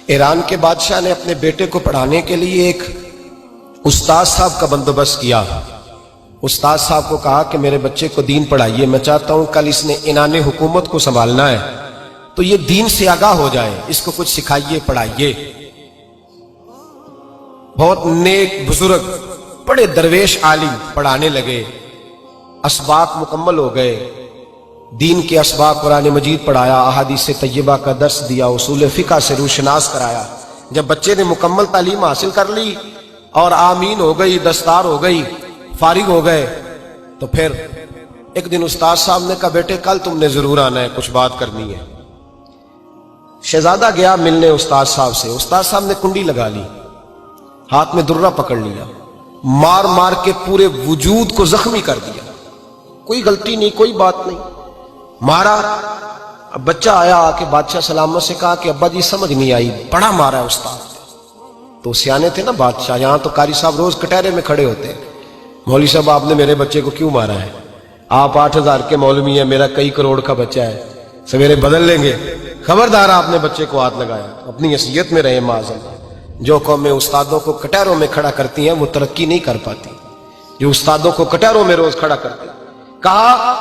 ایران کے بادشاہ نے اپنے بیٹے کو پڑھانے کے لیے ایک استاد صاحب کا بندوبست کیا۔ استاد صاحب کو کہا کہ میرے بچے کو دین پڑھائیے، میں چاہتا ہوں کل اس نے عنان حکومت کو سنبھالنا ہے تو یہ دین سے آگاہ ہو جائے، اس کو کچھ سکھائیے، پڑھائیے۔ بہت نیک بزرگ بڑے درویش عالم پڑھانے لگے، اسباق مکمل ہو گئے، دین کے اسباق قرآن مجید پڑھایا، احادیث طیبہ کا درس دیا، اصول فقہ سے روشناس کرایا۔ جب بچے نے مکمل تعلیم حاصل کر لی اور آمین ہو گئی، دستار ہو گئی، فارغ ہو گئے، تو پھر ایک دن استاد صاحب نے کہا بیٹے کل تم نے ضرور آنا ہے، کچھ بات کرنی ہے۔ شہزادہ گیا ملنے استاد صاحب سے، استاد صاحب نے کنڈی لگا لی، ہاتھ میں درہ پکڑ لیا، مار مار کے پورے وجود کو زخمی کر دیا، کوئی غلطی نہیں، کوئی بات نہیں، مارا۔ اب بچہ آیا آ کے بادشاہ سلامت سے کہا کہ ابا جی سمجھ نہیں آئی، بڑا مارا ہے استاد۔ تو سیانے تھے نا بادشاہ، یہاں تو قاری صاحب روز کٹہرے میں کھڑے ہوتے ہیں، مولوی صاحب آپ نے میرے بچے کو کیوں مارا ہے؟ آپ 8,000 کے مولوی ہیں، میرا کئی کروڑ کا بچہ ہے، سویرے بدل لیں گے، خبردار آپ نے بچے کو ہاتھ لگایا، اپنی حیثیت میں رہے معاذ۔ جو قومیں استادوں کو کٹہروں میں کھڑا کرتی ہیں وہ ترقی نہیں کر پاتی، جو استادوں کو کٹہروں میں روز کھڑا کرتے ہیں۔ کہا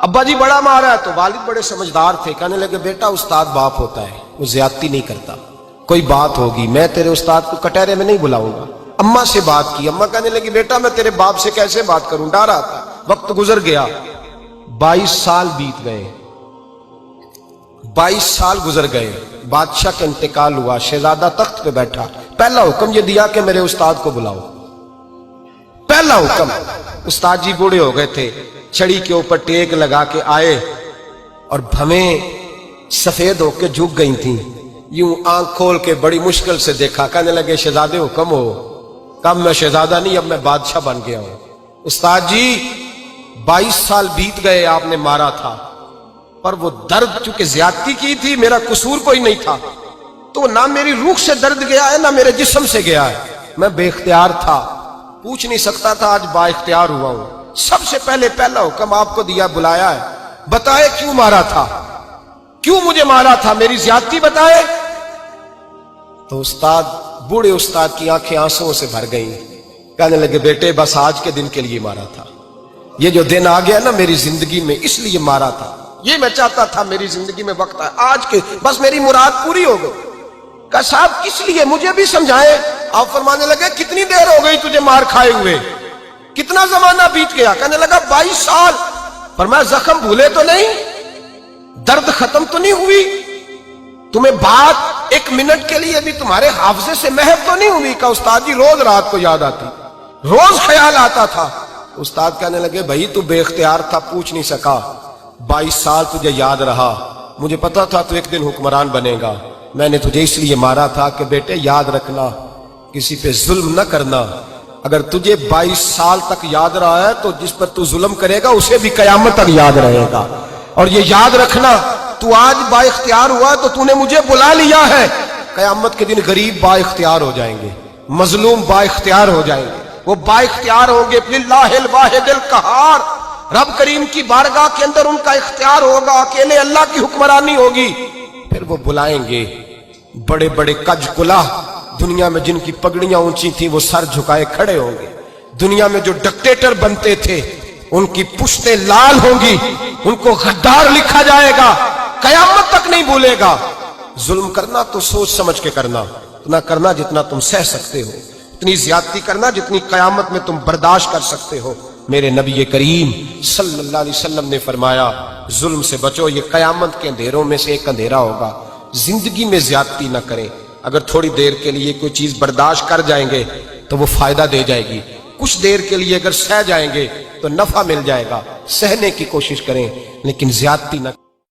ابا جی بڑا مارا ہے، تو والد بڑے سمجھدار تھے، کہنے لگے بیٹا استاد باپ ہوتا ہے، وہ زیادتی نہیں کرتا، کوئی بات ہوگی میں تیرے استاد کو کٹہرے میں نہیں بلاؤں گا۔ اماں سے بات کی، اماں کہنے لگی بیٹا میں تیرے باپ سے کیسے بات کروں، ڈر آتا۔ وقت گزر گیا، 22 سال بیت گئے، 22 سال گزر گئے، بادشاہ کا انتقال ہوا، شہزادہ تخت پہ بیٹھا، پہلا حکم یہ دیا کہ میرے استاد کو بلاؤ، پہلا حکم۔ استاد جی بوڑھے ہو گئے تھے، چھڑی کے اوپر ٹیک لگا کے آئے اور بھویں سفید ہو کے جھک گئی تھیں، یوں آنکھ کھول کے بڑی مشکل سے دیکھا، کہنے لگے شہزادے حکم ہو۔ کب میں شہزادہ نہیں، اب میں بادشاہ بن گیا ہوں۔ استاد جی 22 سال بیت گئے، آپ نے مارا تھا، پر وہ درد چونکہ زیادتی کی تھی، میرا قصور کوئی نہیں تھا، تو نہ میری روح سے درد گیا ہے نہ میرے جسم سے گیا ہے، میں بے اختیار تھا، پوچھ نہیں سکتا تھا، آج با اختیار ہوا ہوں۔ سب سے پہلے پہلا حکم آپ کو دیا، بلایا ہے، بتائے کیوں مارا تھا، کیوں مجھے مارا تھا، میری زیادتی بتائے۔ تو استاد، بوڑھے استاد کی آنکھیں آنسوں سے بھر گئیں، کہنے لگے بیٹے بس آج کے دن کے لیے مارا تھا، یہ جو دن آ گیا نا میری زندگی میں اس لیے مارا تھا، یہ میں چاہتا تھا میری زندگی میں وقت آئے، آج کے بس میری مراد پوری ہو گئی۔ کہا صاحب کس لیے، مجھے بھی سمجھائیں۔ آپ فرمانے لگے کتنی دیر ہو گئی تجھے مار کھائے ہوئے، کتنا زمانہ بیت گیا؟ کہنے لگا 22 سال۔ فرمایا زخم بھولے تو نہیں، درد ختم تو نہیں ہوئی، تمہیں بات ایک منٹ کے لیے بھی تمہارے حافظے سے محو تو نہیں ہوئی؟ کہا استاد جی روز رات کو یاد آتی، روز خیال آتا تھا۔ استاد کہنے لگے بھائی تو بے اختیار تھا، پوچھ نہیں سکا، 22 سال تجھے یاد رہا، مجھے پتا تھا تو ایک دن حکمران بنے گا، میں نے تجھے اس لیے مارا تھا کہ بیٹے یاد رکھنا، کسی پہ ظلم نہ کرنا، اگر تجھے 22 سال تک یاد رہا ہے تو جس پر تو ظلم کرے گا اسے بھی قیامت تک یاد رہے گا، اور یہ یاد رکھنا تو آج با اختیار ہوا تو تو نے مجھے بلا لیا ہے، قیامت کے دن غریب با اختیار ہو جائیں گے، مظلوم با اختیار ہو جائیں گے، وہ با اختیار ہوں گے للہ الواحد القہار، رب کریم کی بارگاہ کے اندر ان کا اختیار ہوگا، اکیلے اللہ کی حکمرانی ہوگی، پھر وہ بلائیں گے بڑے بڑے کج کلا، دنیا میں جن کی پگڑیاں اونچی تھیں وہ سر جھکائے کھڑے ہوں گے، دنیا میں جو ڈکٹیٹر بنتے تھے ان کی پشتیں لال ہوں گی، ان کو غدار لکھا جائے گا، قیامت تک نہیں بھولے گا۔ ظلم کرنا تو سوچ سمجھ کے کرنا، اتنا کرنا جتنا تم سہ سکتے ہو، اتنی زیادتی کرنا جتنی قیامت میں تم برداشت کر سکتے ہو۔ میرے نبی کریم صلی اللہ علیہ وسلم نے فرمایا ظلم سے بچو، یہ قیامت کے اندھیروں میں سے ایک اندھیرا ہوگا، زندگی میں زیادتی نہ کریں، اگر تھوڑی دیر کے لیے کوئی چیز برداشت کر جائیں گے تو وہ فائدہ دے جائے گی، کچھ دیر کے لیے اگر سہ جائیں گے تو نفع مل جائے گا، سہنے کی کوشش کریں لیکن زیادتی نہ